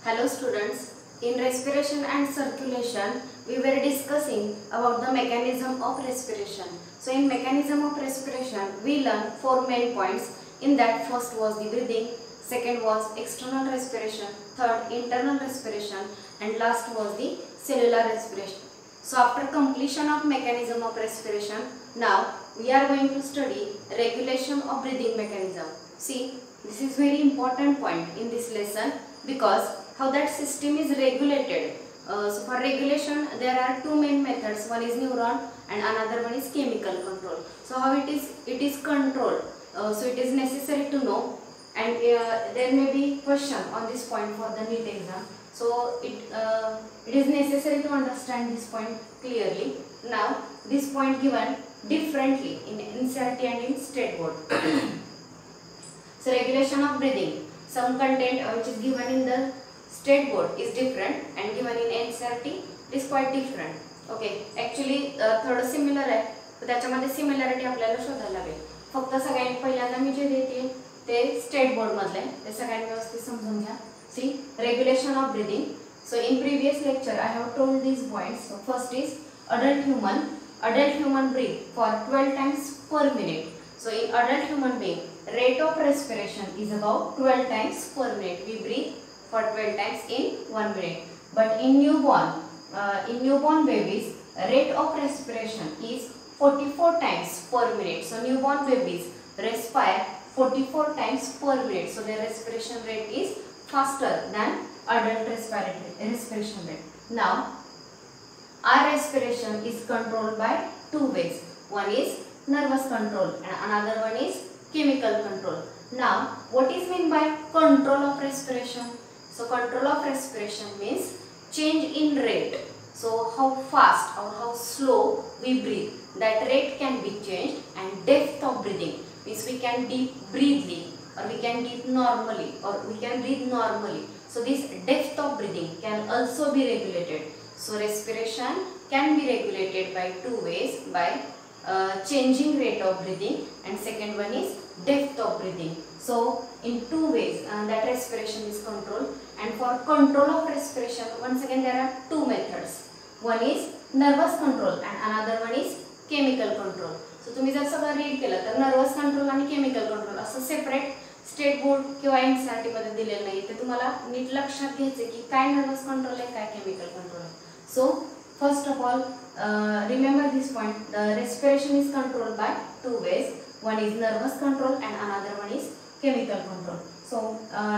Hello students, in respiration and circulation we were discussing about the mechanism of respiration. So in mechanism of respiration we learned four main points. In that first was the breathing, second was external respiration, third internal respiration and last was the cellular respiration. So after completion of mechanism of respiration, now we are going to study regulation of breathing mechanism. See, this is very important point in this lesson because how that system is regulated. So for regulation there are two main methods, one is neuron and another one is chemical control. So how it is controlled, so it is necessary to know, and there may be question on this point for the NEET exam. So it is necessary to understand this point clearly. Now this point given differently in NCERT and in state board. So regulation of breathing, some content which is given in the state board is different and given in NCERT is quite different. Okay, actually थोडं similar आहे, तर त्याच्यामध्ये similarity आपल्याला शोधायला लागेल. फक्त सगळ्यांनी पहिल्यांदा मी जे देते ते स्टेट बोर्ड मधले, ते सगळ्यांनी व्यवस्थित समजून घ्या. See, regulation of breathing. So in previous lecture I have told these points. So first is adult human breathe for 12 times per minute. So in adult human being, rate of respiration is about 12 times per minute. We breathe for 12 times in 1 minute. But in newborn babies, rate of respiration is 44 times per minute. So newborn babies respire 44 times per minute. So their respiration rate is faster than adult respiration rate. Now our respiration is controlled by two ways. One is nervous control and another one is chemical control. Now what is meant by control of respiration? So control of respiration means change in rate. So how fast or how slow we breathe, that rate can be changed, and depth of breathing means we can breathe deep or we can breathe normally or we can breathe normally. So this depth of breathing can also be regulated. So respiration can be regulated by two ways, by changing rate of breathing, and second one is depth of breathing. So in two ways that respiration is controlled. And for control of respiration, once again there are two methods. One is nervous control and another one is chemical control. So तुम्ही जर सगळं read केलं तर nervous control आणि chemical control असं separate state board किंवा NCERT मध्ये दिलेलं नाही. ते तुम्हाला नीट लक्षात घ्यायचे की काय नर्वस कंट्रोल आहे, काय केमिकल कंट्रोल आहे. So first of all remember this point, the respiration is controlled by two ways. One is nervous control and another one is chemical control. So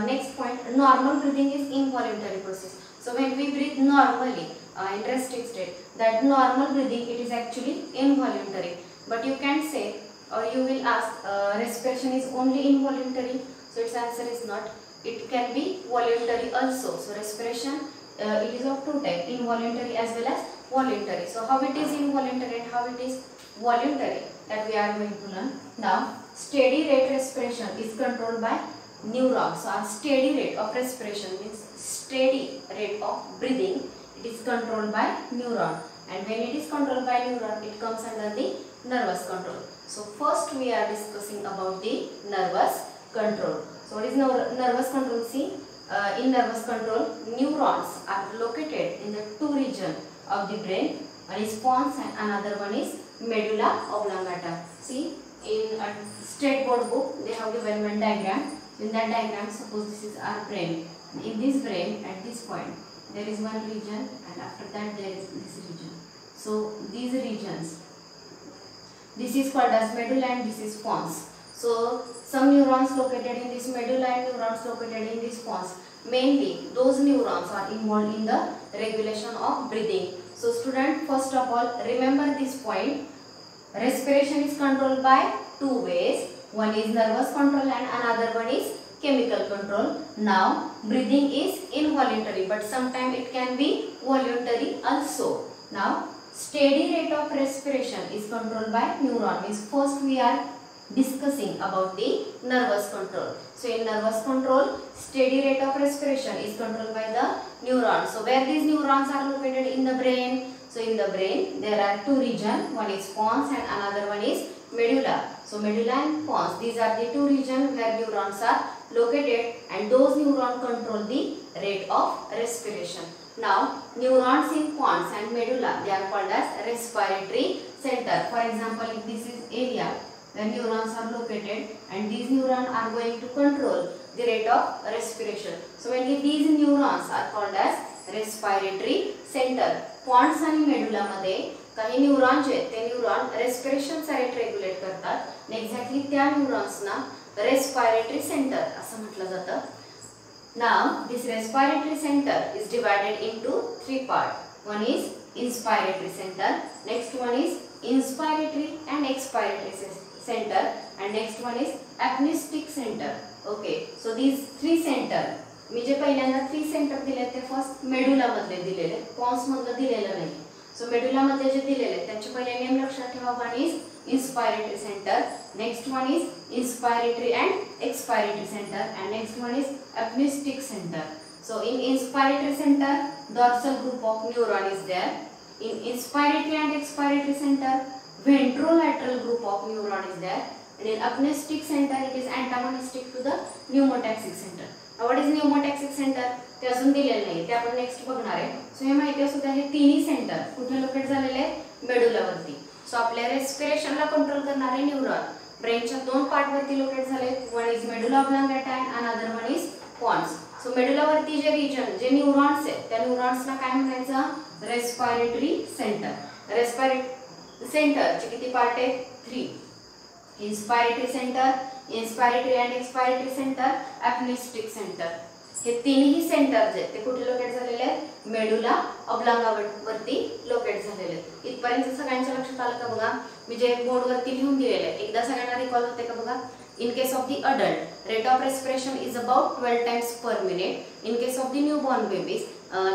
next point, normal breathing is involuntary process. So when we breathe normally in resting state, that normal breathing, it is actually involuntary. But you can say or you will ask respiration is only involuntary. So its answer is not. It can be voluntary also. So respiration it is of two types, involuntary as well as voluntary. So how it is involuntary and how it is voluntary, that we are going to learn. Now steady rate respiration is controlled by neurons. So our steady rate of respiration means steady rate of breathing, it is controlled by neuron, and when it is controlled by neuron, it comes under the nervous control. So first we are discussing about the nervous control. So what is nervous control? See, in nervous control, neurons are located in the two regions of the brain. One is pons and another one is medulla oblongata. See, in a state board book they have given one diagram. In that diagram, suppose this is our brain. In this brain, at this point, there is one region, and after that there is this region. So these regions, this is called as medulla and this is pons. So some neurons located in this medulla and neurons located in this pons. Mainly those neurons are involved in the regulation of breathing. So student, first of all, remember this point. Respiration is controlled by two ways. One is nervous control and another one is chemical control. Now breathing is involuntary, but sometimes it can be voluntary also. Now steady rate of respiration is controlled by neuron. Means first we are discussing about the nervous control. So in nervous control, steady rate of respiration is controlled by the neurons. So where these neurons are located? In the brain. So in the brain there are two regions, one is pons and another one is medulla. So medulla and pons, these are the two regions where neurons are located, and those neurons control the rate of respiration. Now neurons in pons and medulla, they are called as respiratory center. For example, if this is area where neurons are located, and these neurons are going to control the rate of respiration. So when these neurons are called as respiratory center. Pons आणि medulla मध्ये काही neuron जे ते neuron रेस्पिरेशनचा rate regulate करतात. Exactly त्या न्यूरॉन्सना respiratory centre असं म्हटलं जातं. Now this respiratory centre is divided into three part. One is inspiratory center, next one is inspiratory and expiratory center, and next one is apneistic center. Okay, so these three center, मी जे पहिल्यांदा three centre दिले ते first medulla मधले दिलेले, Pond's मधलं दिलेलं नाही. So medulla मध्ये जे दिलेले त्यांचे पहिले नेम लक्षात ठेवा. One is inspiratory center, next one is inspiratory and expiratory center, and next one is apneistic center. So in inspiratory center, dorsal group of neuron is there. In inspiratory and expiratory center, ventrolateral group of neuron is there. And in apneistic center, it is antagonistic to the pneumotaxic center. Now what is pneumotaxic center? ते अजून दिलेले नाही, ते आपण next बघणार आहे. So हे माहिती असू द्या, हे तिन्ही सेंटर कुठे लोकेट झालेले आहेत? मेडुलावरती. सो आपल्या रेस्पिरेशनला कंट्रोल करणारे न्यूरॉन ब्रेनच्या दोन पार्ट वरती लोकेट झाले. One is medulla oblongata and another one is pons. So मेडुलावरती जे रिजन, जे न्यूरॉन्स आहेत त्या न्यूरॉन्सना काय म्हणायचं? Respiratory center. रेस्पिरेटरी सेंटरचे किती पार्ट आहेत? Three. Inspiratory center, inspiratory and expiratory center, apneustic center. हे तीनही सेंटर्स आहेत ते कुठे लोकेट झालेले आहेत? मेडुला ऑब्लांगावरती लोकेट झालेले आहेत. इथपर्यंत सगळ्यांच्या लक्षात आलं का बघा? मी जे बोर्डवरती लिहून दिलेले आहे एकदा सगळ्यांना रिकॉल होते का बघा? In case of the adult, rate of respiration is about 12 times per minute. In case of the newborn babies,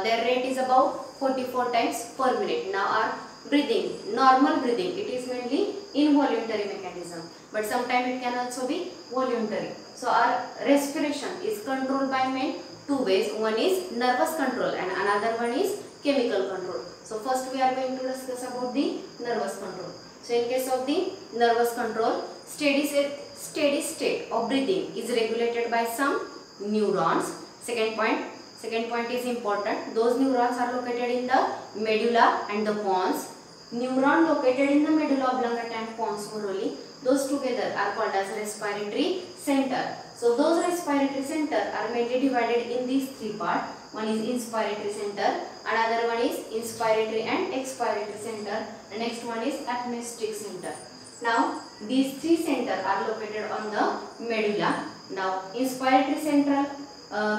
their rate is about 44 times per minute. Now our breathing, normal breathing, it is mainly involuntary mechanism, but sometimes it can also be voluntary. So our respiration is controlled by main two ways. One is nervous control and another one is chemical control. So first we are going to discuss about the nervous control. So in case of the nervous control, steady state of breathing is regulated by some neurons. Second point is important. Those neurons are located in the medulla and the pons. Neuron located in the medulla oblongata and pons moroli, those together are called as respiratory center. So those respiratory center are mainly divided in these three parts. One is inspiratory center, another one is inspiratory and expiratory center, the next one is apneistic center. Now these three centers are located on the medulla. Now inspiratory center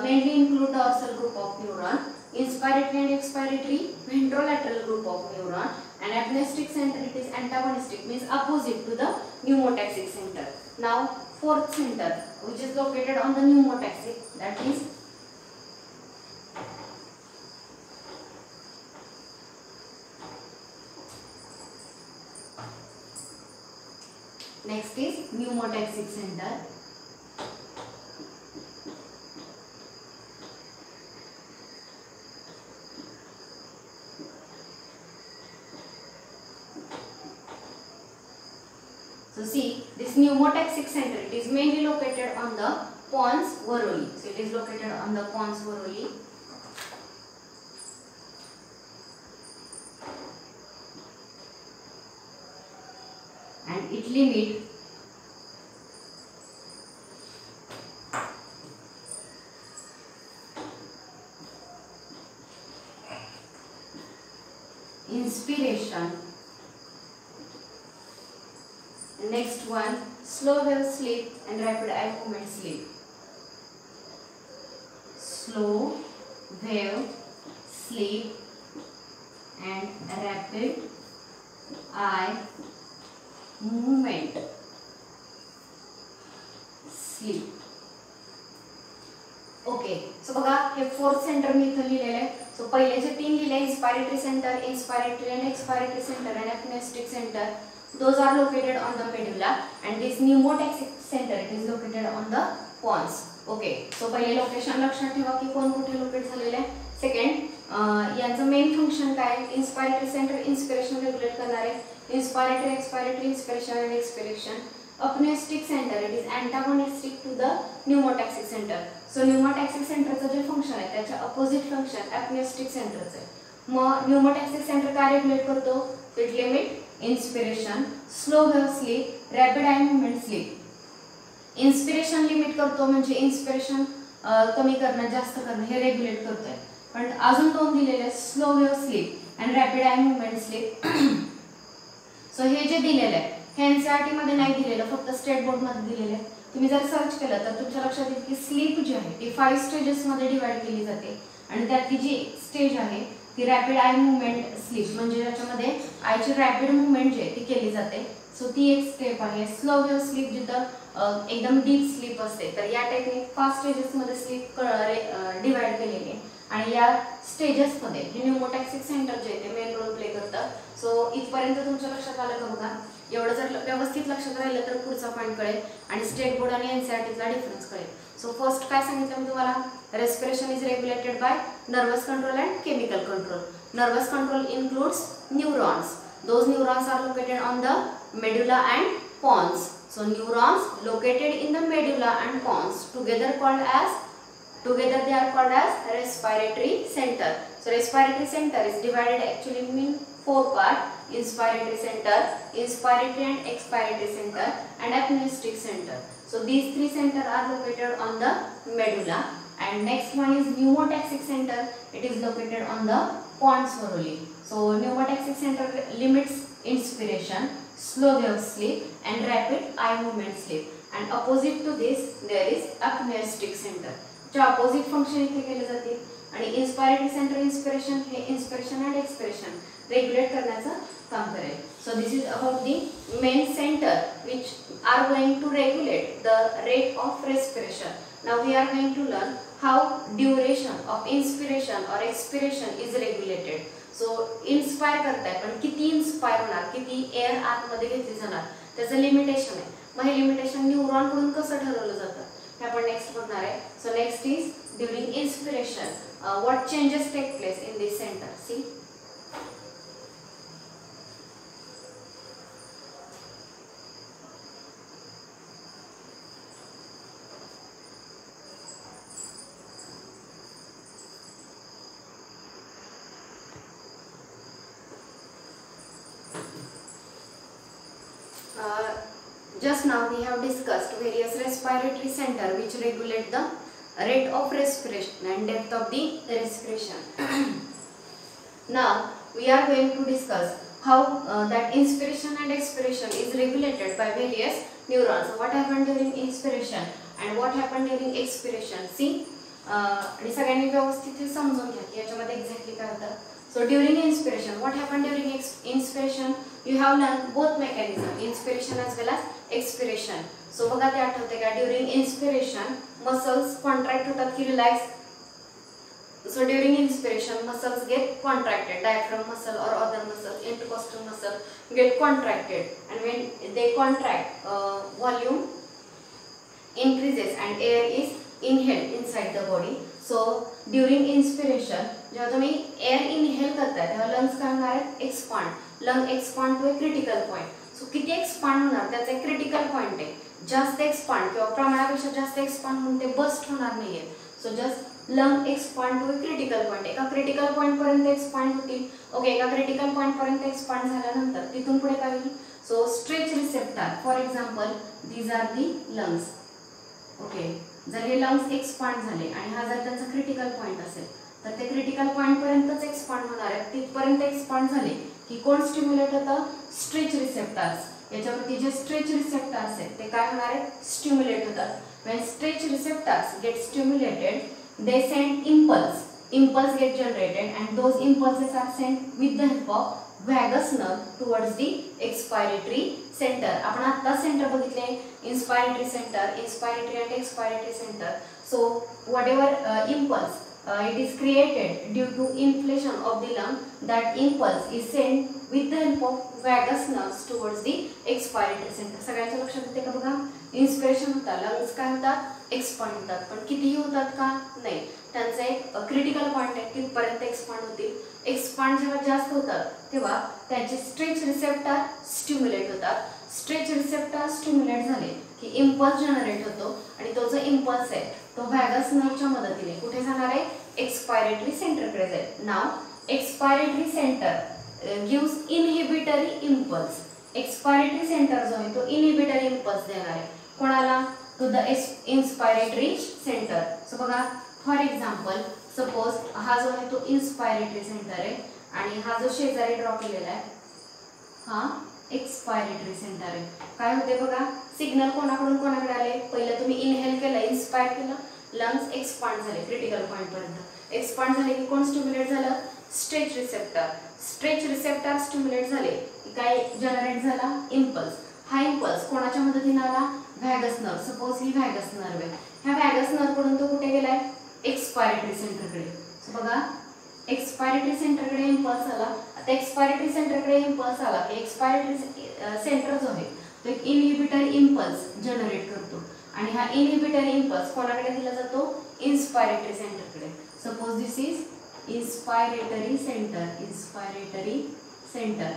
mainly include the dorsal group of neuron, inspiratory and expiratory ventrolateral group of neuron, and apneistic center it is antagonistic, means opposite to the pneumotaxic center. Now fourth center which is located on the pneumotaxic, that is next is pneumotaxic center. So see, this pneumotaxic center, it is mainly located on the pons moroli. So it is located on the pons moroli. And it limit inspiration. Next one, slow wave sleep and rapid eye movement sleep. Slow wave sleep and rapid eye movement sleep. Okay, so बघा हे fourth centre मी इथे लिहिलेले आहे. So पहिले जे तीन लिहिले, inspiratory center, inspiratory and expiratory center and apneustic center, those are located on the medulla, and this pneumotaxic center it is located on the pons. Okay, so पहिले लोकेशन लक्षात ठेवा की कोण कुठे लोकेट झालेले आहे. सेकंड, यांचं मेन फंक्शन काय? इन्स्पायरेटरी सेंटर इन्स्पिरेशन रेग्युलेट करणारे, inspiratory expiratory inspiration and expiration, apneustic center, it is antagonistic to the pneumotaxic center. So pneumotaxic centerचं जे फंक्शन आहे त्याच्या अपोजिट फंक्शन apneustic centerचं आहे. मग pneumotaxic center काय रेग्युलेट करतो? It limit inspiration, slow wave sleep, rapid I movement sleep. Inspiration limit करतो म्हणजे inspiration कमी करणं जास्त करणं हे रेग्युलेट करतोय. पण अजून दोन दिलेले slow wave sleep and rapid I movement sleep. So हे जे दिलेलं आहे हे एनसीईआरटी मध्ये नाही दिलेलं, फक्त स्टेट बोर्ड मध्ये दिलेलं आहे. तुम्ही जर सर्च केलं तर तुमच्या लक्षात येईल की स्लीप जी आहे ती 5 स्टेजेस मध्ये डिवाइड केली जाते आणि त्यातली जी स्टेज आहे ती रॅपिड आय मूवमेंट स्लीप म्हणजे ज्याच्यामध्ये आयची रॅपिड मूवमेंट जी आहे ती केली जाते. सो ती एक स्टेप आहे. स्लो वेव्ह स्लीप जिथं एकदम डीप स्लीप असते, तर या टेक्निक 5 स्टेजेस मध्ये स्लीप डिवाइड केलेली आहे आणि या स्टेजेस मध्ये हे न्यूमोटॅक्सिक सेंटर जे ते मेन रोल प्ले करतात. सो इथपर्यंत तुमच्या लक्षात आलं का बघा. एवढं जर व्यवस्थित लक्षात राहिलं तर पुढचा पॉईंट कळेल आणि स्टेट बोर्ड आणि एनसीईआरटीचा डिफरन्स कळेल. सो फर्स्ट काय सांगितलं मी तुम्हाला, respiration is regulated by nervous control and chemical control. Nervous control includes neurons. Those neurons are located on the medulla and pons. So neurons located in the medulla and pons together they are called as respiratory center. So respiratory center is divided actually in 4 parts: inspiratory center, inspiratory and expiratory center, and apneustic center. So these 3 centers are located on the medulla. And next one is pneumotaxic center. It is located on the pons only. So pneumotaxic center limits inspiration, slow wave sleep, and rapid eye movement sleep. And opposite to this there is apneustic center. जे opposite function इथे केले जाते आणि inspiratory center inspiration हे inspiration and expiration regulate करण्याचं काम करेल. So this is about the main center which are going to regulate the rate of respiration. Now we are going to learn how duration of inspiration or expiration is regulated. So inspire करताय पण किती inspire होणार, किती air आतमध्ये घेतली जाणार त्याचं limitation आहे. मग हे लिमिटेशन न्यूरॉन कडून कसं ठरवलं जातं हे आपण नेक्स्ट बघणार आहे. So next is during inspiration what changes take place in this centre. See just now we have discussed various respiratory center which regulate the rate of respiration and depth of the respiration. Now we are going to discuss how that inspiration and expiration is regulated by various neurons. So what happened during inspiration and what happened during expiration. See आणि सगळ्यांनी व्यवस्थित हे समजून घ्या की याच्यामध्ये exactly काय होतं. So during inspiration, what happened during inspiration? You have learned both mechanism, inspiration as well as expiration. So बघा ते आठवते का during inspiration muscles contract होतात की relax. So during inspiration muscles get contracted, diaphragm muscle or other muscle, intercostal muscle get contracted, and when they contract volume increases and air is inhaled inside the body. So during inspiration जेव्हा तुम्ही air inhale करताय तेव्हा lungs काय होणार आहेत, expand. Lung expand to a critical point. So किती expand होणार त्याचा एक क्रिटिकल पॉइंट आहे. जास्त एक्सपांड किंवा प्रमाणापेक्षा जास्त एक्सपांड होऊन ते बस्ट होणार नाहीये. So just lung expand to a critical point. एका क्रिटिकल पॉइंट पर्यंत एक्सपांड होतील. ओके, एका क्रिटिकल पॉइंट पर्यंत एक्सपांड झाल्यानंतर तिथून पुढे काय होईल. So stretch receptor for example these are the lungs. Okay, जर हे लंग्स एक्सपांड झाले आणि हा जर त्यांचा क्रिटिकल पॉइंट असेल तर ते क्रिटिकल पॉइंट पर्यंतच एक्सपांड होणार आहे. तिथपर्यंत एक्सपांड झाले की कोण स्टिम्युलेट होतं, स्ट्रेच रिसेप्टर्स. याच्यावरती जे स्ट्रेच रिसेप्टर्स आहेत ते काय होणार आहेत, स्टिम्युलेट होतात. When stretch receptors get stimulated they send impulse get generated and those impulses are sent with the help of vagus nerve towards the expiratory center. आपण आता सेंटर बघितले, inspiratory center, inspiratory and expiratory center. So whatever impulse it is created due to inflation of the lung, that impulse is sent with the help of vagus nerves towards the expiratory center. सगळ्यांच्या लक्षात येते का बघा. Inspiration होता, lungs काय होतात, expand होतात. पण कितीही होतात का, नाही. त्यांचा एक क्रिटिकल पॉइंट आहे तिथपर्यंत एक्सपांड होतील. एक्सपांड जेव्हा जास्त होतात तेव्हा त्यांचे स्ट्रेच रिसेप्टर स्टिम्युलेट होतात. स्ट्रेच रिसेप्टर स्टिम्युलेट झाले की इम्पल्स जनरेट होतो आणि तो जो इम्पल्स आहे तो व्हॅगस नर्वच्या मदतीने कुठे जाणार आहे, एक्सपायरेटरी सेंटरकडे जाईल. Now expiratory center gives inhibitory impulse. Expiratory center जो आहे तो इनहिबिटरी इम्पल्स देणार आहे कोणाला, to the inspiratory center. So बघा फॉर एक्झाम्पल सपोज हा जो आहे तो इन्स्पायरेटरी सेंटर आहे आणि हा जो शेजारी ड्रॉ केलेला आहे हा एक्सपायरेटरी सेंटर आहे. काय होते बघा, सिग्नल कोणाकडून कोणाकडे आले, पहिलं तुम्ही इनहेल केलं, इन्स्पायर केलं, लंग्स एक्सपांड झाले क्रिटिकल पॉइंट पर्यंत. एक्सपांड झाले की कोण स्टिम्युलेट झालं, stretch receptor. Stretch receptor stimulate झाले की काय जनरेट झाला, इम्पल्स. हा इम्पल्स कोणाच्या मदतीने आला, व्हॅगस नर्व. सपोज ही व्हॅगस नर्व आहे, ह्या व्हॅगस नर्व कडून तो कुठे गेलाय, एक्सपायरेटरी सेंटरकडे. सो बघा एक्सपायरेटरी सेंटरकडे इम्पल्स आला. आता एक्सपायरेटरी सेंटरकडे इम्पल्स आला की एक्सपायरेटरी सेंटर जो आहे तो एक इनहिबिटर इम्पल्स जनरेट करतो आणि हा इनहिबिटर इम्पल्स कोणाकडे दिला जातो, इन्स्पायरेटरी सेंटरकडे. Suppose this is inspiratory center, inspiratory center.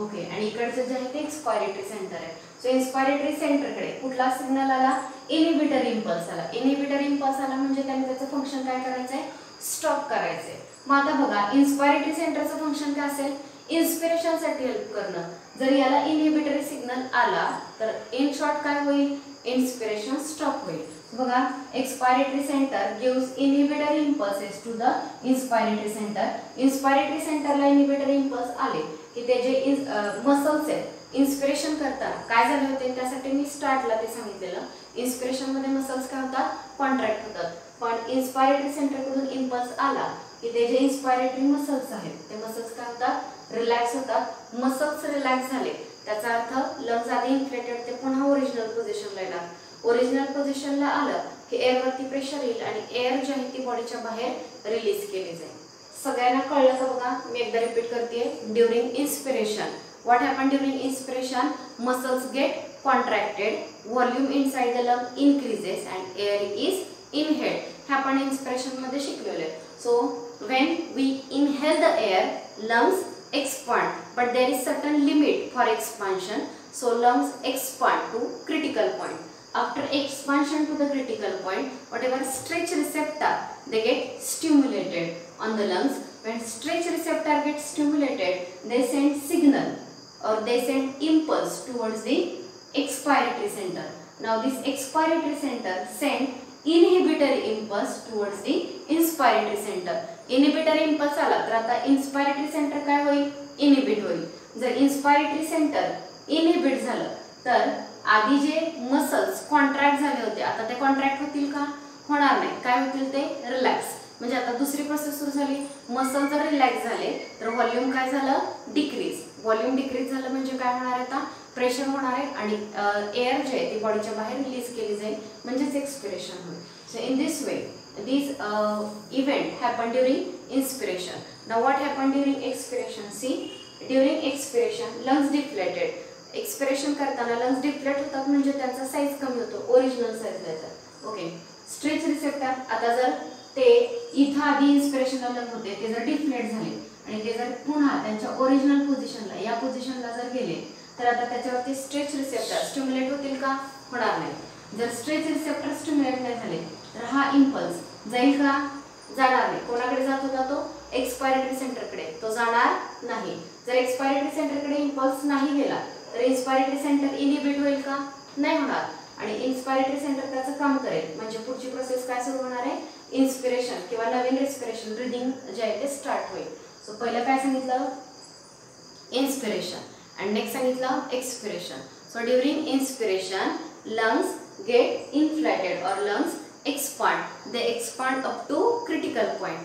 Okay, आणि इकडचं जे आहे ते एक्सपायरेटरी सेंटर आहे. सो इन्स्पायरेटरी सेंटरकडे कुठला सिग्नल आला, इनहिबिटर इम्पल्स आला. इनहिबिटर इम्पल्स आला म्हणजे त्याने त्याचं फंक्शन काय करायचं आहे, स्टॉप करायचंय. मग आता बघा इन्स्पायरेटरी सेंटरचं फंक्शन काय असेल, इन्स्पिरेशन साठी हेल्प करणं. जर याला इनहिबिटरी सिग्नल आला तर इन शॉर्ट काय होईल, इन्स्पिरेशन स्टॉप होईल. बघा expiratory center gives inhibitory impulses to the inspiratory center. Inspiratory सेंटरला इनहिबिटरी इम्पल्स आले की ते जे मसल्स आहेत इन्स्पिरेशन करताना काय झाले होते, त्यासाठी मी स्टार्टला ते सांगितलेलं. इन्स्पिरेशन मध्ये मसल्स काय होतात, कॉन्ट्रॅक्ट होतात. पण इन्स्पायरेटरी सेंटर कडून इम्पल्स आला की ते जे इन्स्पायरेटरी मसल्स आहेत ते मसल्स काय होतात, रिलॅक्स होतात. मसल्स रिलॅक्स झाले त्याचा अर्थ लंग्स आधी इन्फ्लेटेड ते पुन्हा ओरिजिनल पोझिशनला येणार. ओरिजिनल पोझिशनला आलं की एअरवरती प्रेशर येईल आणि एअर जी आहे ती बॉडीच्या बाहेर रिलीज केली जाईल. सगळ्यांना कळलं का बघा, मी एकदा रिपीट करते. During inspiration what happen, during inspiration muscles get contracted, volume inside the lung increases and air is inhaled. हे आपण इन्स्पिरेशन मध्ये शिकलेले. So when we inhale the air, lungs expand, but there is certain limit for expansion. So lungs expand to critical point. After expansion to the critical point, whatever stretch receptor they get stimulated on the lungs. When stretch receptor gets stimulated, they send signal or they send impulse towards the expiratory center. Now this expiratory center send inhibitory impulse towards the inspiratory center. Inhibitory impulse आला तर आता इन्स्पायरेटरी centre काय होईल, inhibit होईल. जर इन्स्पायरेटरी centre inhibit झालं तर आधी जे मसल्स कॉन्ट्रॅक्ट झाले होते आता ते कॉन्ट्रॅक्ट होतील का, होणार नाही. काय होतील ते, रिलॅक्स. म्हणजे आता दुसरी प्रोसेस सुरू झाली. मसल जर रिलॅक्स झाले तर व्हॉल्यूम काय झालं, डिक्रीज. व्हॉल्यूम डिक्रीज झालं म्हणजे काय होणार आहे, आता प्रेशर होणार आहे आणि एअर जे आहे ती बॉडीच्या बाहेर रिलीज केली जाईल म्हणजेच एक्सपिरेशन होईल. So in this way this event happened during inspiration. Now what happened during expiration? See, during expiration lungs deflated. Expiration करताना lungs deflate होतात म्हणजे त्यांचा साइज कमी होतो, ओरिजिनल साइजला येतात. ओके, स्ट्रेच रिसेप्टर आता जर ते इथं आधी इन्स्पिरेशनला लंग होते ते जर डिफ्लेट झाले आणि ते जर पुन्हा त्यांच्या ओरिजिनल पोझिशनला या पोझिशनला जर गेले तर आता त्याच्यावरती स्ट्रेच रिसेप्टर स्टिम्युलेट होतील का, होणार नाही. जर स्ट्रेच रिसेप्टर स्टिम्युलेट नाही झाले तर हा इम्पल्स जाईल का, जाणार नाही. कोणाकडे जात होता तो, एक्सपायरेटरी सेंटरकडे. तो जाणार नाही. जर एक्सपायरेटरी सेंटरकडे इम्पल्स नाही गेला तर इन्स्पायरेटरी सेंटर इनहिबिट होईल का, नाही होणार. आणि इन्स्पायरेटरी सेंटर त्याचं काम करेल म्हणजे पुढची प्रोसेस काय सुरू होणार आहे, इन्स्पिरेशन किंवा नवीन रेस्पिरेशन ब्रीदिंग जे आहे ते स्टार्ट होईल. सो पहिलं काय सांगितलं, इन्स्पिरेशन आणि नेक्स्ट सांगितलं expiration. So during inspiration lungs get inflated or lungs expand. They expand up to critical point.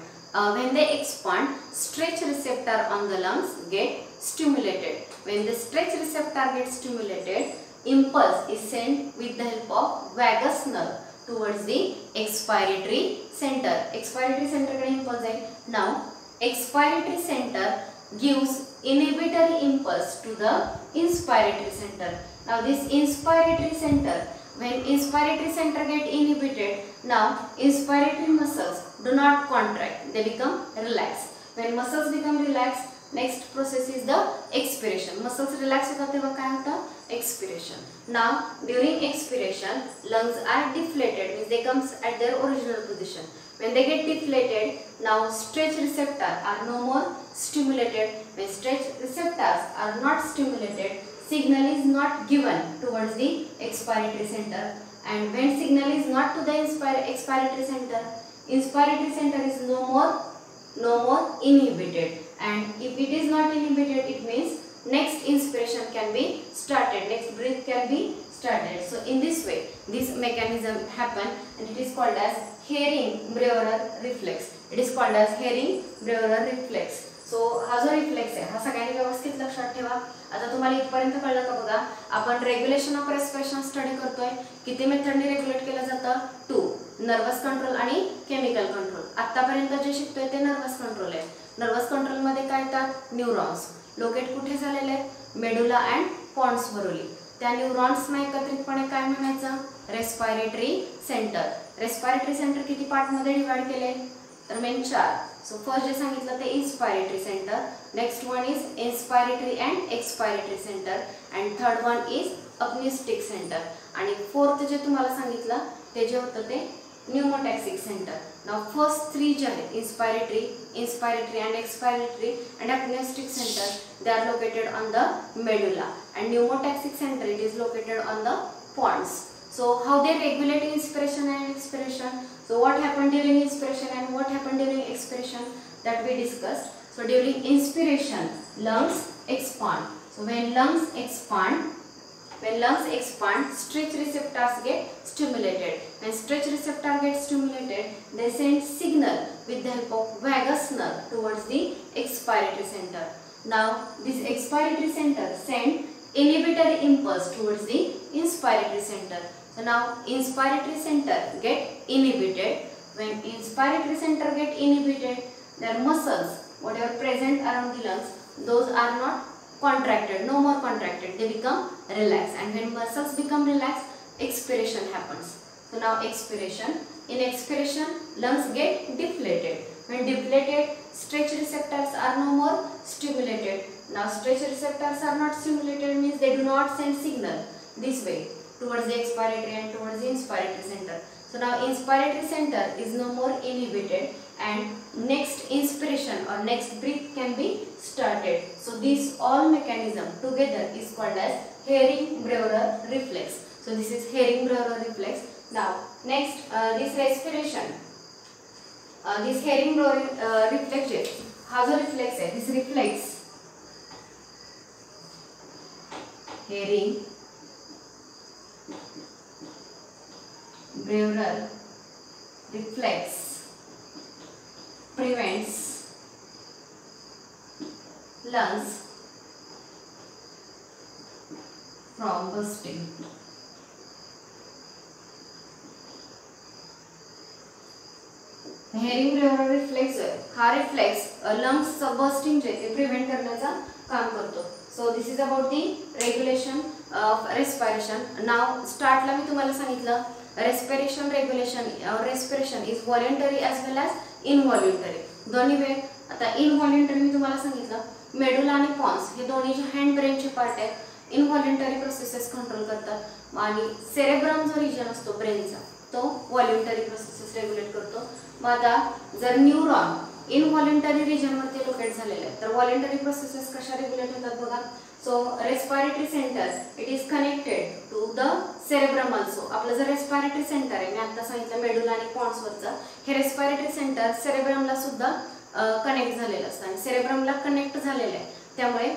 When they expand, stretch receptor on the lungs get stimulated. When the stretch receptor gets stimulated, impulse is sent with the help of vagus nerve towards the expiratory center. Expiratory center कडे impulse आहे. Now expiratory center gives inhibitory impulse to the inspiratory center. Now this inspiratory center, when inspiratory center get inhibited, now inspiratory muscles do not contract, they become relaxed. When muscles become relaxed, Next process is the expiration. Muscles relax होतात तेव्हा काय होतं? Expiration. Now during expiration, lungs are deflated, means they comes at their original position. When they get deflated, now stretch receptors are no more stimulated. When stretch receptors are not stimulated, signal is not given towards the expiratory center. And when signal is not to the expiratory center is no more inhibited. And if it is not inhibited, it means next inspiration can be started, next breath can be started. So in this way, this mechanism happen, and it is called as Hering-Breuer reflex. It is called as Hering-Breuer reflex. So हा जो reflex आहे हा सगळ्यांनी व्यवस्थित लक्षात ठेवा. आता तुम्हाला इथपर्यंत कळलं का बघा. आपण रेग्युलेशन ऑफ रेस्पिरेशन स्टडी करतोय. किती मेथडने रेग्युलेट केलं जातं? 2. नर्वस कंट्रोल आणि केमिकल कंट्रोल. आतापर्यंत जे शिकतोय ते नर्वस कंट्रोल आहे. नर्वस कंट्रोल मध्ये काय येतात? न्यूरॉन्स लोकेट कुठे झालेले आहेत? मेडुला अँड पॉन्स भरोली. त्या न्यूरॉन्सना एकत्रितपणे काय म्हणायचं? Respiratory center. रेस्पिरेटरी सेंटर किती पार्ट मध्ये डिवाइड केले? तर मेन 4. सो फर्स्ट जे सांगितलं ते inspiratory center, next one is inspiratory and expiratory center, and third one is apneustic center, आणि फोर्थ जे तुम्हाला सांगितलं ते जे होतं ते न्यूमोटॅक्सिक सेंटर. नाउ फर्स्ट 3 जे आहेत inspiratory and expiratory and apneustic center, they are located on the medulla, and pneumotaxic center it is located on the pons. So how they regulate inspiration and expiration? So what happened during inspiration and what happened during expiration, that we discussed. So during inspiration, lungs expand. So when lungs expand, stretch receptors get stimulated. When stretch receptors get stimulated, they send signal with the help of vagus nerve towards the expiratory center. Now this expiratory center send inhibitory impulse towards the inspiratory center. So now inspiratory center get inhibited. When inspiratory center get inhibited, their muscles whatever present around the lungs, those are not contracted, no more contracted, they become relaxed, and when muscles become relaxed, expiration happens. So now expiration, in expiration lungs get deflated. When deflated, stretch receptors are no more stimulated. Now stretch receptors are not stimulated means they do not send signal this way towards the expiratory and towards the inspiratory center. So now inspiratory center is no more inhibited, and next inspiration or next breath can be started. So these all mechanism together is called as Hering-Breuer reflex. So this is Hering-Breuer reflex. Now next this respiration, this Hering-Breuer reflex हा जो reflex है, this reflex Hering-Breuer reflex prevents lungs from bursting. Hering-Breuer reflex हा reflex lungs bursting जे ते prevent करण्याचा काम करतो. So this is about the regulation of respiration. Now start ला मी तुम्हाला सांगितलं respiration regulation or respiration is voluntary as well as involuntary. दोन्ही वे. आता involuntary मी तुम्हाला सांगितलं मेडुला आणि पॉन्स हे दोन्ही जे हँड ब्रेनचे पार्ट आहेत, इनव्हॉल्युंटरी प्रोसेसेस कंट्रोल करतात, आणि सेरेब्रम जो रिजन असतो ब्रेनचा तो व्हॉल्युंटरी प्रोसेसेस रेग्युलेट करतो. मग आता जर न्यूरॉन इनव्हॉल्युंटरी रिजन वरती लोकेट झालेले आहेत तर व्हॉल्युंटरी प्रोसेसेस कशा रेग्युलेट होतात बघा. So respiratory centre it is connected to the cerebrum also. आपलं जर रेस्पिरेटरी सेंटर आहे, मी आता सांगितलं मेडुला आणि पॉन्स वरचं, हे रेस्पिरेटरी सेंटर सेरेब्रमला सुद्धा कनेक्ट झालेलं असतं आणि सेरेब्रमला कनेक्ट झालेलं आहे, त्यामुळे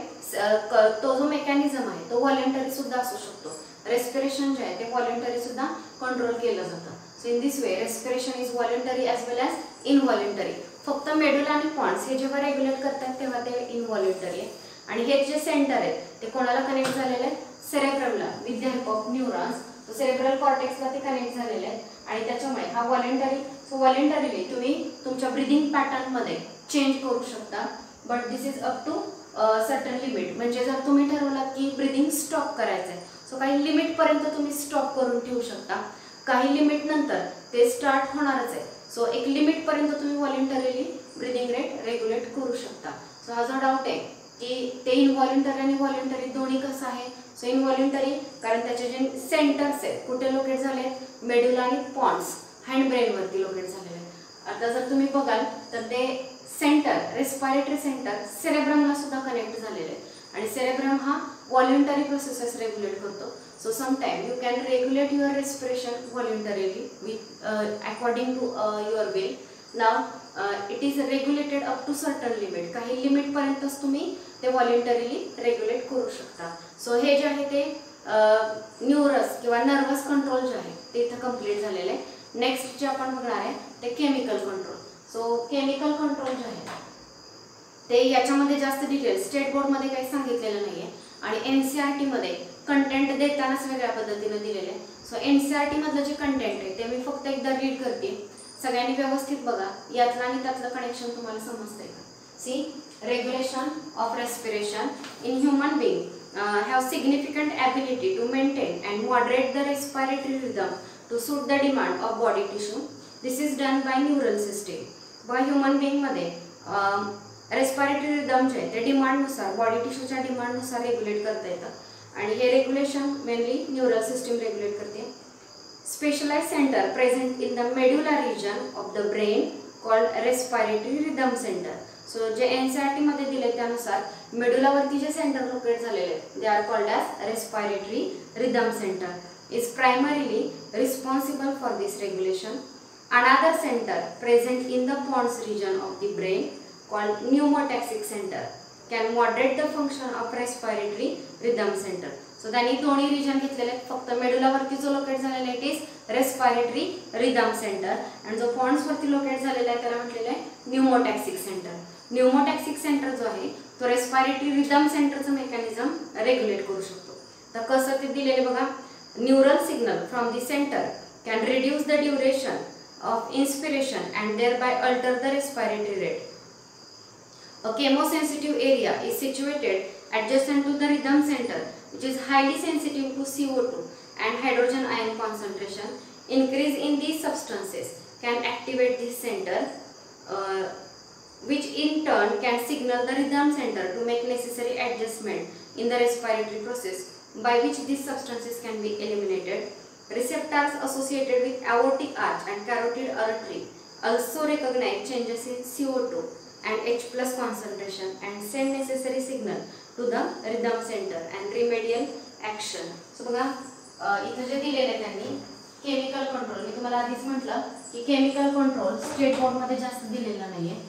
तो जो मेकॅनिझम आहे तो व्हॉल्युंटरी सुद्धा असू शकतो. रेस्पिरेशन जे आहे ते व्हॉल्युंटरी सुद्धा कंट्रोल केलं जातं. So in this way respiration is voluntary as well as involuntary. फक्त मेडुला आणि पॉन्स हे जेव्हा रेग्युलेट करतात तेव्हा ते इनव्हॉल्युंटरी आहे, आणि हे जे सेंटर आहेत ते कोणाला कनेक्ट झालेले आहेत? सेरेब्रमला with the help of neurons. So cerebral कॉर्टेक्सला ते कनेक्ट झालेले आहेत आणि त्याच्यामुळे हा व्हॉल्युंटरी. सो व्हॉल्युंटरीली तुम्ही तुमच्या ब्रीदिंग पॅटर्न मध्ये चेंज करू शकता, but this is up to certain limit. म्हणजे जर तुम्ही ठरवलात की ब्रीदिंग स्टॉप करायचं आहे, सो काही लिमिट पर्यंत तुम्ही स्टॉप करून ठेवू शकता, काही लिमिट नंतर ते स्टार्ट होणारच आहे. सो एक लिमिट पर्यंत तुम्ही व्हॉल्युंटरीली ब्रीदिंग रेट रेग्युलेट करू शकता. सो सो हा जो डाऊट आहे की ते इनव्हॉल्युंटरी आणि व्हॉल्युंटरी दोन्ही कसं आहे. सो इनव्हॉल्युंटरी कारण त्याचे जे सेंटर्स आहेत कुठे लोकेट झाले आहेत, मेडुला आणि पॉन्स हँड ब्रेन वरती लोकेट झालेले आहेत. आता जर तुम्ही बघाल तर ते सेंटर रेस्पिरेटरी सेंटर सेरेब्रमला सुद्धा कनेक्ट झालेले आहे आणि सेरेब्रम हा व्हॉल्युंटरी प्रोसेसेस रेग्युलेट करतो. So sometime you can regulate your respiration voluntarily with according to your will. Now it is regulated up to certain limit. काही लिमिट पर्यंतच तुम्ही ते व्हॉल्युंटरीली रेग्युलेट करू शकता. सो हे जे आहे ते न्यूरस किंवा नर्वस कंट्रोल जे आहे ते इथं कंप्लीट झालेलं आहे. नेक्स्ट जे आपण बघणार आहे ते chemical control. So chemical control जे आहे ते याच्यामध्ये जास्त डिटेल स्टेट बोर्डमध्ये काही सांगितलेलं नाहीये आणि NCERT मध्ये कंटेंट देतानाच वेगळ्या पद्धतीने दिलेले आहे. सो NCERT मधलं जे कंटेंट आहे ते मी फक्त एकदा रीड करते. सगळ्यांनी व्यवस्थित बघा, यातलं आणि त्यातलं कनेक्शन तुम्हाला समजतंय का. See, regulation of respiration in human being have significant ability to maintain and moderate the respiratory rhythm to suit the demand of body tissue. This is done by neural system. बघा human being मध्ये respiratory rhythm जे आहे ते डिमांडनुसार body टिश्यूच्या डिमांडनुसार regulate करता येतं आणि हे regulation mainly neural system regulate करते. Specialize center present in the medulla region of the brain called respiratory rhythm center. So जे NCERT मध्ये दिले त्यानुसार मेडुलावरती जे सेंटर लोकेट झालेले आहेत they are called as respiratory rhythm centre. Is primarily responsible for this regulation. Another center present in the pons region of the brain called pneumotaxic center can moderate the function of respiratory rhythm center. So त्यांनी दोन्ही region घेतलेले आहेत. फक्त मेडुलावरती जो locate झालेला आहे it is respiratory rhythm centre आणि जो पॉन्स वरती लोकेट झालेला आहे त्याला म्हटलेलं आहे न्यूमोटॅक्सिक सेंटर. न्यूमोटॅक्सिक सेंटर जो आहे तो रेस्पिरेटरी रिदम सेंटरचं मेकॅनिझम रेग्युलेट करू शकतो. तर कसं ते दिलेले बघा. Neural signal from the centre can reduce the duration of inspiration and thereby alter the respiratory rate. A chemosensitive area is situated adjacent to the rhythm center which is highly sensitive to CO2 and hydrogen ion concentration. Increase in these substances can activate this center which in turn can signal the rhythm center to make necessary adjustment in the respiratory process by which these substances can be eliminated. Receptors associated with aortic arch and carotid artery also recognize changes in CO2 and H+ concentration and send necessary signal to the rhythm center and remedial action. So बघा इथे जे दिलेले त्यांनी chemical control, मी तुम्हाला आधीच म्हटलं की chemical control state board मध्ये जास्त दिलेला नाहीये.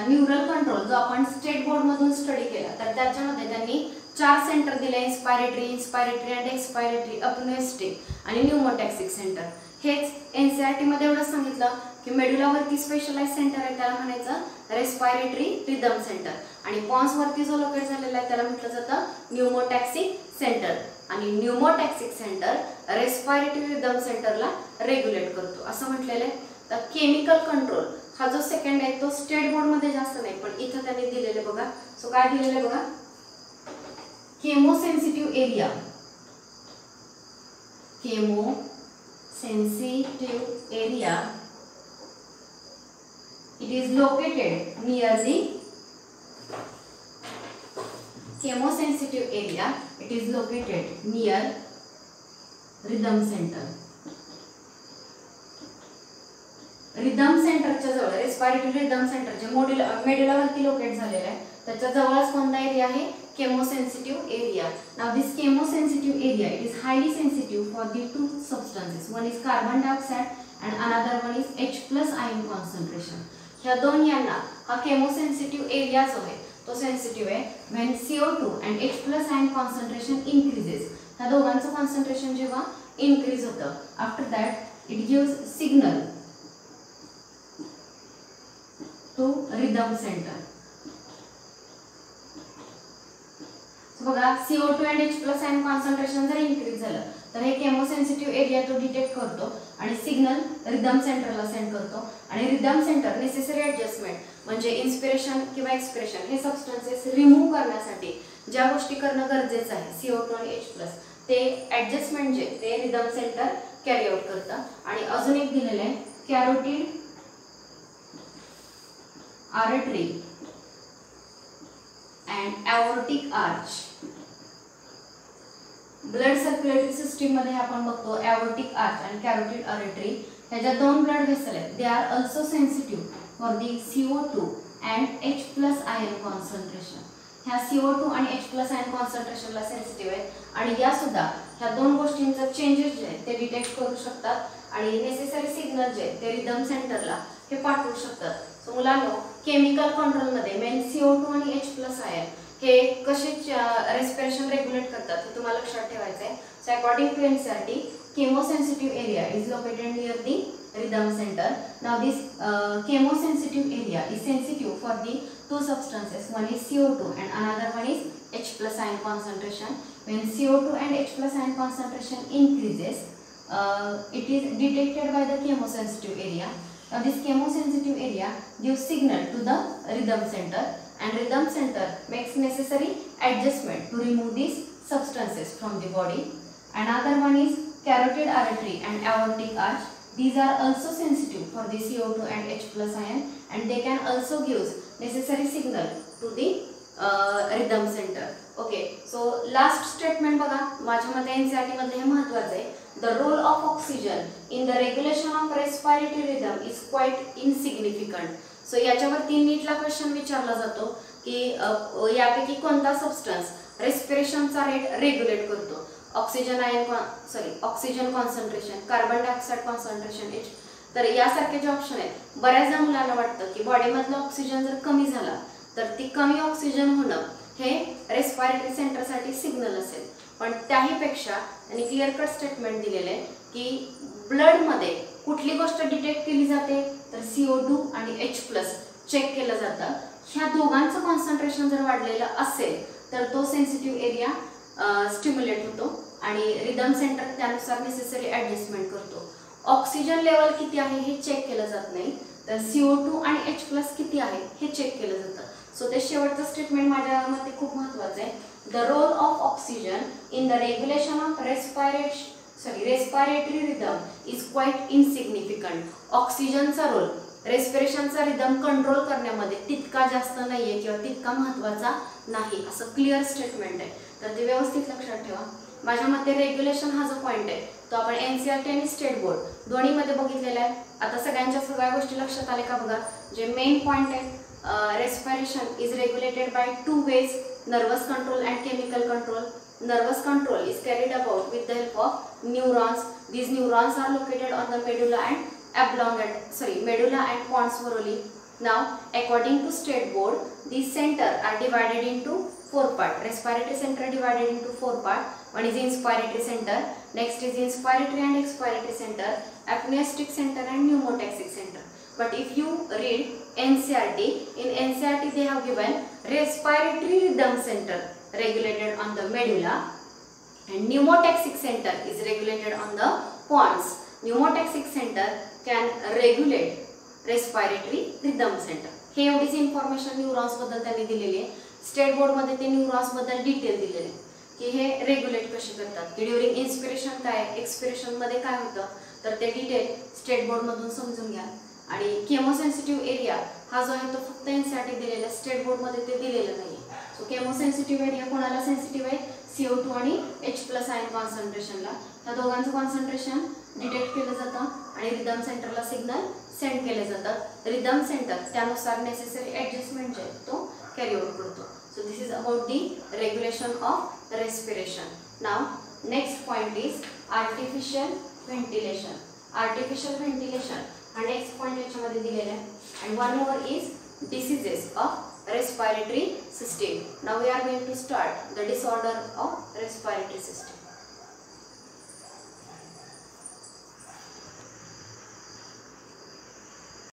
न्यूरल कंट्रोल जो आपण स्टेट बोर्ड मधून स्टडी केला तर त्याच्यामध्ये त्यांनी 4 सेंटर दिले. इन्स्पायरेटरी अँड एक्सपायरेटरी, अपनेस्टिक आणि न्यूमोटॅक्सिक सेंटर. हेच NCERT मध्ये एवढं सांगितलं की मेडुलावरती स्पेशलाइज सेंटर आहे त्याला म्हणायचं रेस्पिरेटरी रिदम सेंटर आणि पॉन्स वरती जो लोकेट झालेला आहे त्याला म्हटलं जातं न्यूमोटॅक्सिक सेंटर आणि न्यूमोटॅक्सिक सेंटर रेस्पिरेटरी रिदम सेंटरला रेग्युलेट करतो असं म्हटलेलं आहे. तर केमिकल कंट्रोल हा जो सेकंड आहे तो स्टेट बोर्ड मध्ये जास्त नाही पण इथं त्यांनी दिलेले बघा. सो काय दिलेले बघा. Chemosensitive area, chemosensitive area it is located near the chemosensitive area, it is located near rhythm center. Rhythm सेंटरच्या जवळ रेस्पिरेटरी रिदम सेंटर जे मेडुलावरती लोकेट झालेलं आहे त्याच्या जवळच कोणता एरिया आहे chemosensitive area. Now this chemosensitive area it is highly sensitive for the two substances. One is carbon dioxide and another one is H+ ion concentration. ह्या दोन यांना हा केमोसेन्सिटिव्ह एरिया जो आहे तो सेन्सिटिव्ह आहे when CO2 and H+ ion concentration increases. ह्या दोघांचं कॉन्सन्ट्रेशन जेव्हा इन्क्रीज होतं after that it gives signal to rhythm centre. बघा CO2 and H+ ion concentration जर इन्क्रीज झालं तर हे केमोसेन्सिटिव्ह एरिया तो डिटेक्ट करतो आणि सिग्नल रिदम सेंटरला सेंड करतो आणि रिदम सेंटर नेसेसरी ऍडजस्टमेंट म्हणजे इन्स्पिरेशन किंवा एक्सप्रेशन हे सबस्टन्सेस रिमूव्ह करण्यासाठी ज्या गोष्टी करणं गरजेचं आहे CO2 आणि H+ ते ऍडजस्टमेंट जे ते रिदम सेंटर कॅरी आउट करतं. आणि अजून एक दिलेलं आहे carotid artery and aortic arch. Blood circulatory system मध्ये आपण बघतो aortic arch आणि carotid artery ह्याच्या दोन ब्लड वेसल आहेत. They are also sensitive for the CO2 and H+ ion concentration. ह्या CO2 आणि H+ आयन कॉन्सन्ट्रेशनला सेन्सिटिव्ह आहेत आणि या सुद्धा ह्या दोन गोष्टींचे चेंजेस जे आहेत ते डिटेक्ट करू शकतात आणि नेसेसरी सिग्नल जे ते रिदम सेंटरला हे पाठवू शकतात. सो मुलांनो, केमिकल कंट्रोल मध्ये मेन CO2 आणि H+ आयन हे कसे रेस्पिरेशन रेग्युलेट करतात हे तुम्हाला लक्षात ठेवायचं आहे. So according to NCERT, chemosensitive area is located near the rhythm center. Now this chemosensitive area is sensitive for the two substances. One is CO2 and another one is H+ ion concentration. When CO2 and H+ ion concentration increases, it is detected by the chemosensitive area. Now this chemosensitive area gives signal to the rhythm center, and rhythm center makes necessary adjustment to remove these substances from the body. Another one is carotid artery and aortic arch. These are also sensitive for the CO2 and H+ ion, and they can also give necessary signal to the rhythm center. Okay, so last statement बघा, माझ्या मते NCERT मध्ये हे महत्त्वाचं आहे. The role of oxygen in the regulation of respiratory rhythm is quite insignificant. So याच्यावरती नीटला question विचारला जातो की यापैकी कोणता सबस्टन्स रेस्पिरेशनचा रेट रेग्युलेट करतो. Oxygen concentration, carbon dioxide concentration, H. तर यासारखे जे ऑप्शन आहेत, बऱ्याचदा मुलांना वाटतं की बॉडीमधलं ऑक्सिजन जर कमी झाला तर ती कमी ऑक्सिजन होणं हे रेस्पिरेटरी सेंटरसाठी सिग्नल असेल. पण त्याहीपेक्षा त्यांनी क्लिअर कट स्टेटमेंट दिलेलं आहे की ब्लडमध्ये कुठली गोष्ट डिटेक्ट केली जाते तर CO2 आणि H+ चेक केलं जातं. ह्या दोघांचं कॉन्सन्ट्रेशन जर वाढलेलं असेल तर तो सेन्सिटिव्ह एरिया स्टिम्युलेट होतो आणि रिदम सेंटर त्यानुसार नेसेसरी ॲडजस्टमेंट करतो. ऑक्सिजन लेवल किती आहे हे चेक केलं जात नाही, तर CO2 आणि H+ किती आहे हे चेक केलं जातं. सो ते शेवटचं स्टेटमेंट माझ्या मते खूप महत्त्वाचं आहे. The role of oxygen in the regulation of respiratory rhythm is quite insignificant. ऑक्सिजनचा रोल रेस्पिरेशनचा रिदम कंट्रोल करण्यामध्ये तितका जास्त नाहीये किंवा तितका महत्त्वाचा नाही, असं क्लिअर स्टेटमेंट आहे. तर ते व्यवस्थित लक्षात ठेवा. माझ्या मते रेग्युलेशन हा जो पॉइंट आहे तो आपण NCERT आणि स्टेट बोर्ड दोन्हीमध्ये बघितलेला आहे. आता सगळ्यांच्या सगळ्या गोष्टी लक्षात आल्या का बघा. जे मेन पॉइंट आहे, respiration is regulated by two ways: nervous control and chemical control. Nervous control is carried about with the help of neurons. These neurons are located on the medulla and pons varoli. Now, according to state board, these centers are divided into four parts. Respiratory center divided into four parts. One is inspiratory center, next is inspiratory and expiratory center, apneustic center and pneumotaxic center. But if you read NCERT, in NCERT they have given respiratory rhythm center regulated on the medulla and pneumotaxic center is regulated on the pons. Pneumotaxic center can regulate respiratory rhythm center. हे एवढीच information neurons बद्दल त्यांनी दिलेली आहे. State board मध्ये ते neurons बद्दल detail दिलेले आहे की हे रेग्युलेट कसे करतात, की ड्युरिंग इन्स्पिरेशन काय, एक्सपिरेशन मध्ये काय होतं, तर ते डिटेल स्टेट बोर्ड मधून समजून घ्या. आणि केमोसेन्सिटिव्ह एरिया हा जो आहे तो फक्त NCERT दिलेला, स्टेट बोर्ड मध्ये ते दिलेलं नाही. सो केमोसेन्सिटिव्ह एरिया कोणाला सेन्सिटिव्ह आहे, CO2 आणि H+ आयन कॉन्सन्ट्रेशनला. ह्या दोघांचं कॉन्सन्ट्रेशन डिटेक्ट केलं जातं आणि रिदम सेंटरला सिग्नल सेंड केले जातात. रिदम सेंटर त्यानुसार नेसेसरी ॲडजस्टमेंट जे तो कॅरी आउट करतो. So this is about the regulation of respiration. Now next point is artificial ventilation. Artificial ventilation हा नेक्स्ट पॉइंट याच्यामध्ये दिलेला आहे. And one more is diseases of respiratory system. Now we are going to start the disorder of respiratory system.